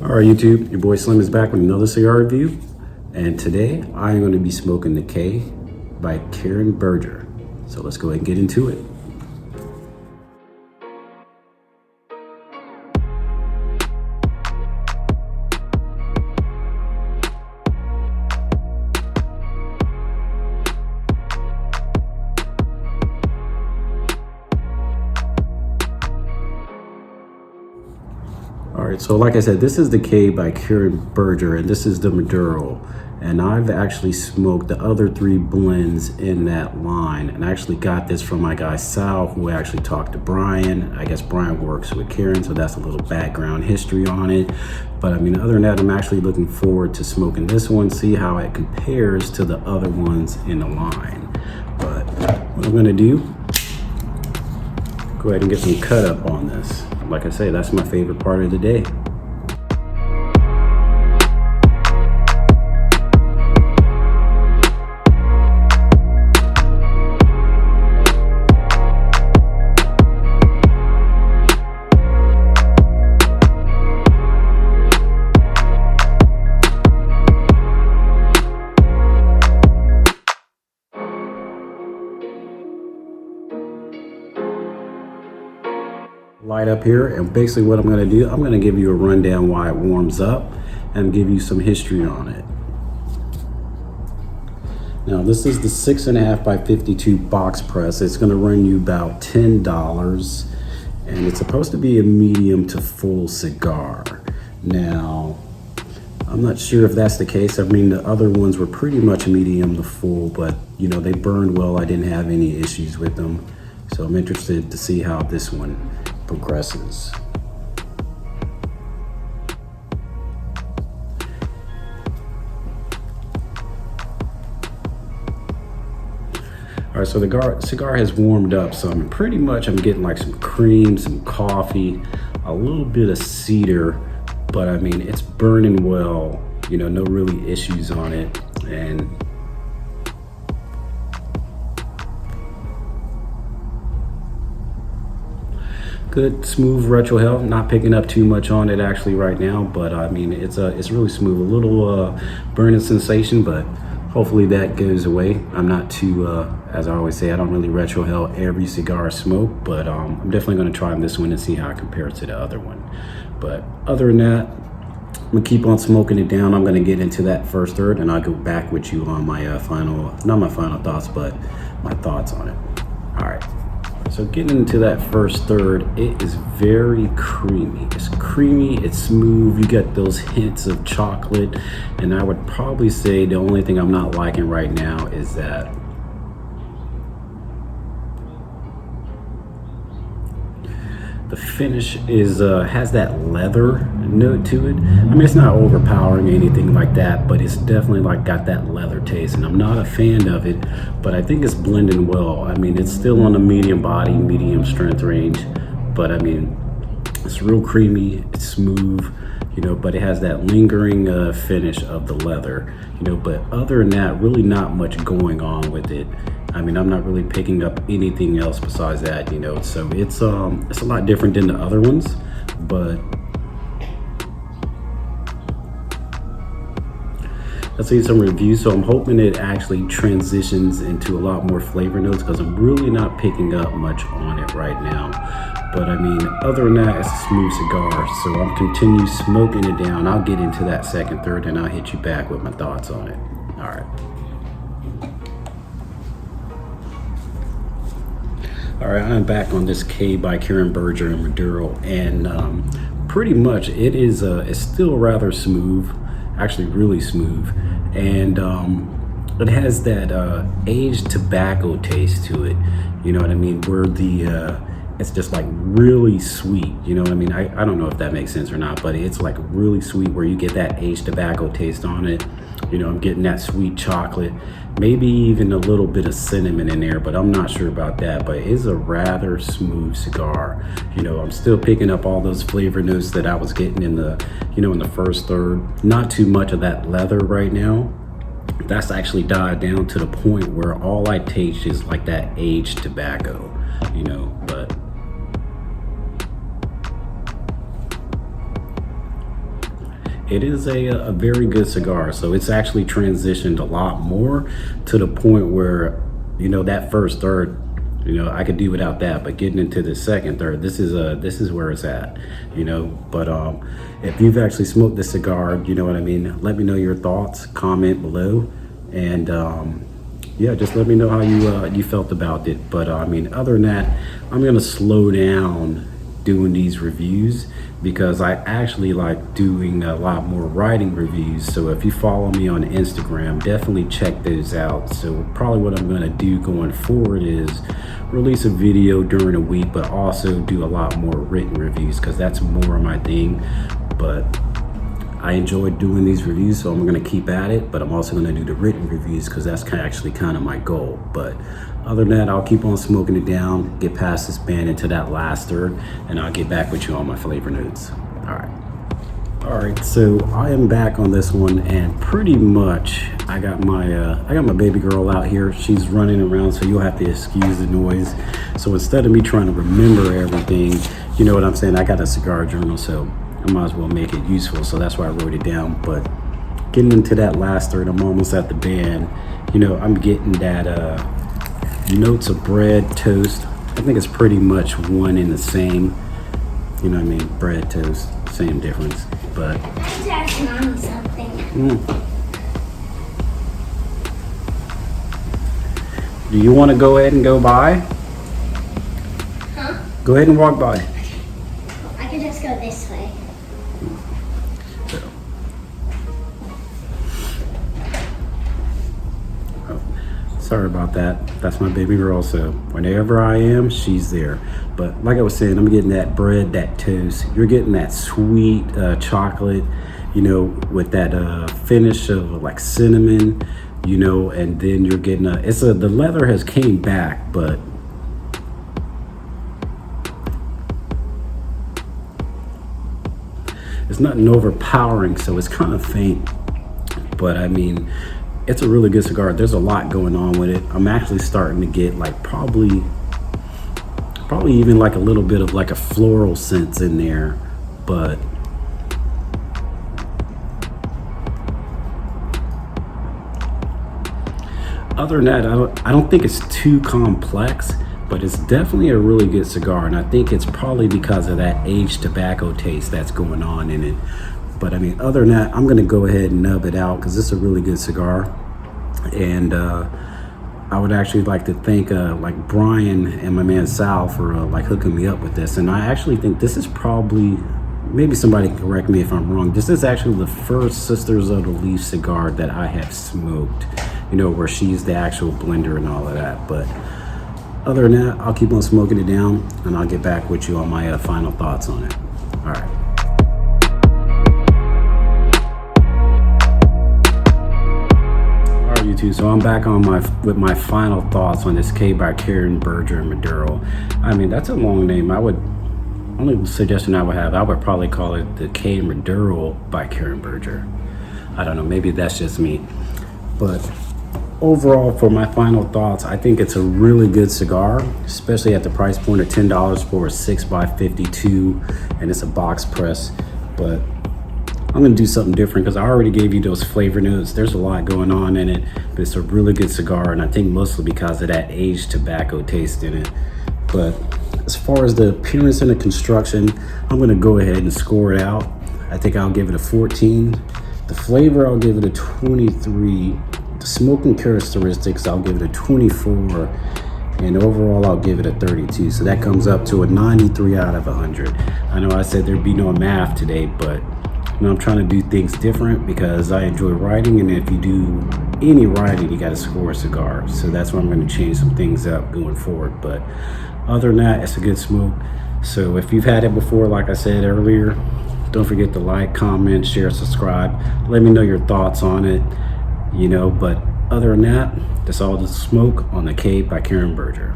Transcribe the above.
All right, YouTube, your boy Slim is back with another cigar review. And today I'm going to be smoking the K by Berger. So let's go ahead and get into it. All right, so like I said, this is the K by Berger, and this is the Maduro. And I've actually smoked the other three blends in that line. And I actually got this from my guy Sal, who actually talked to Brian. I guess Brian works with Karen, so that's a little background history on it. But I mean, other than that, I'm actually looking forward to smoking this one, see how it compares to the other ones in the line. But what I'm gonna do, go ahead and get some cut up on this. Like I say, that's my favorite part of the day. Light up here, and basically what I'm going to do, I'm going to give you a rundown why it warms up and give you some history on it. Now this is the 6.5 by 52 box press. It's going to run you about $10, and it's supposed to be a medium to full cigar. Now I'm not sure if that's the case. I mean, the other ones were pretty much medium to full, but you know, they burned well. I didn't have any issues with them, so I'm interested to see how this one progresses. All right, so the cigar has warmed up some. Pretty much I'm getting like some cream, some coffee, a little bit of cedar, but I mean, it's burning well, you know, no really issues on it. And good smooth retro hell, not picking up too much on it actually right now, but I mean, it's really smooth. A little burning sensation, but hopefully that goes away. I'm not too, as I always say, I don't really retro hell every cigar I smoke, but I'm definitely going to try this one and see how it compares to the other one. But other than that, I'm gonna keep on smoking it down. I'm going to get into that first third, and I'll go back with you on my not my final thoughts, but my thoughts on it. All right. So getting into that first third, it is very creamy. It's creamy, it's smooth, you get those hints of chocolate, and I would probably say the only thing I'm not liking right now is that the finish is has that leather note to it. I mean, it's not overpowering or anything like that, but it's definitely like got that leather taste, and I'm not a fan of it, but I think it's blending well. I mean, it's still on the medium body, medium strength range, but I mean, it's real creamy, it's smooth, you know, but it has that lingering finish of the leather, you know, but other than that, really not much going on with it. I mean, I'm not really picking up anything else besides that, you know, so it's a lot different than the other ones, but let's see some reviews. So I'm hoping it actually transitions into a lot more flavor notes, because I'm really not picking up much on it right now. But I mean, other than that, it's a smooth cigar, so I'll continue smoking it down. I'll get into that second, third, and I'll hit you back with my thoughts on it. All right. All right, I'm back on this K by Berger and Maduro, and pretty much it is it's still rather smooth, actually really smooth, and it has that aged tobacco taste to it, you know what I mean, where the it's just like really sweet, you know what I mean. I don't know if that makes sense or not, but it's like really sweet where you get that aged tobacco taste on it. You know, I'm getting that sweet chocolate, maybe even a little bit of cinnamon in there, but I'm not sure about that. But it's a rather smooth cigar. You know, I'm still picking up all those flavor notes that I was getting in the, you know, in the first third. Not too much of that leather right now. That's actually died down to the point where all I taste is like that aged tobacco, you know, but it is a very good cigar. So it's actually transitioned a lot more to the point where, that first third, I could do without that, but getting into the second, third, this is where it's at, But if you've actually smoked this cigar, you know what I mean. Let me know your thoughts. Comment below, and yeah, just let me know how you felt about it. But other than that, I'm gonna slow down doing these reviews because I actually like doing a lot more writing reviews. So if you follow me on Instagram, definitely check those out. So probably what I'm gonna do going forward is release a video during a week, but also do a lot more written reviews because that's more my thing. But I enjoy doing these reviews, so I'm gonna keep at it, but I'm also gonna do the written reviews because that's actually kind of my goal. But other than that, I'll keep on smoking it down, get past this band into that last third, and I'll get back with you on my flavor notes. All right, so I am back on this one, and pretty much I got my baby girl out here. She's running around, so you'll have to excuse the noise. So instead of me trying to remember everything, you know what I'm saying, I got a cigar journal, so I might as well make it useful. So that's why I wrote it down. But getting into that last third, I'm almost at the band. I'm getting that notes of bread, toast. I think it's pretty much one and the same. You know what I mean? Bread, toast, same difference. But I have to ask Mommy something. Do you want to go ahead and go by? Huh? Go ahead and walk by. I can just go this way. Sorry about that. That's my baby girl, so whenever I am, she's there. But like I was saying, I'm getting that bread, that toast. You're getting that sweet chocolate, with that finish of like cinnamon, and then you're getting the leather has came back, but it's nothing overpowering, so it's kind of faint. But it's a really good cigar. There's a lot going on with it. I'm actually starting to get like probably even like a little bit of like a floral scent in there. But other than that, I don't think it's too complex, but it's definitely a really good cigar. And I think it's probably because of that aged tobacco taste that's going on in it. But other than that, I'm gonna go ahead and nub it out because this is a really good cigar. And I would actually like to thank like Brian and my man Sal for like hooking me up with this. And I actually think this is probably, maybe somebody can correct me if I'm wrong, this is actually the first Sisters of the Leaf cigar that I have smoked, where she's the actual blender and all of that. But other than that, I'll keep on smoking it down and I'll get back with you on my final thoughts on it. All right. YouTube, so I'm back on with my final thoughts on this K by Karen, Berger, and Maduro. That's a long name. Only suggestion I would probably call it the K Maduro by Karen Berger. I don't know, maybe that's just me. But overall, for my final thoughts, I think it's a really good cigar, especially at the price point of $10 for a 6x52, and it's a box press. But I'm gonna do something different because I already gave you those flavor notes. There's a lot going on in it, but it's a really good cigar, and I think mostly because of that aged tobacco taste in it. But as far as the appearance and the construction, I'm gonna go ahead and score it out. I think I'll give it a 14. The flavor, I'll give it a 23. The smoking characteristics, I'll give it a 24. And overall, I'll give it a 32. So that comes up to a 93 out of 100. I know I said there'd be no math today, but I'm trying to do things different because I enjoy writing, and if you do any writing, you got to score a cigar. So that's why I'm going to change some things up going forward. But other than that, it's a good smoke. So if you've had it before, like I said earlier, don't forget to like, comment, share, subscribe. Let me know your thoughts on it, But other than that, that's all the smoke on the K by Karen Berger.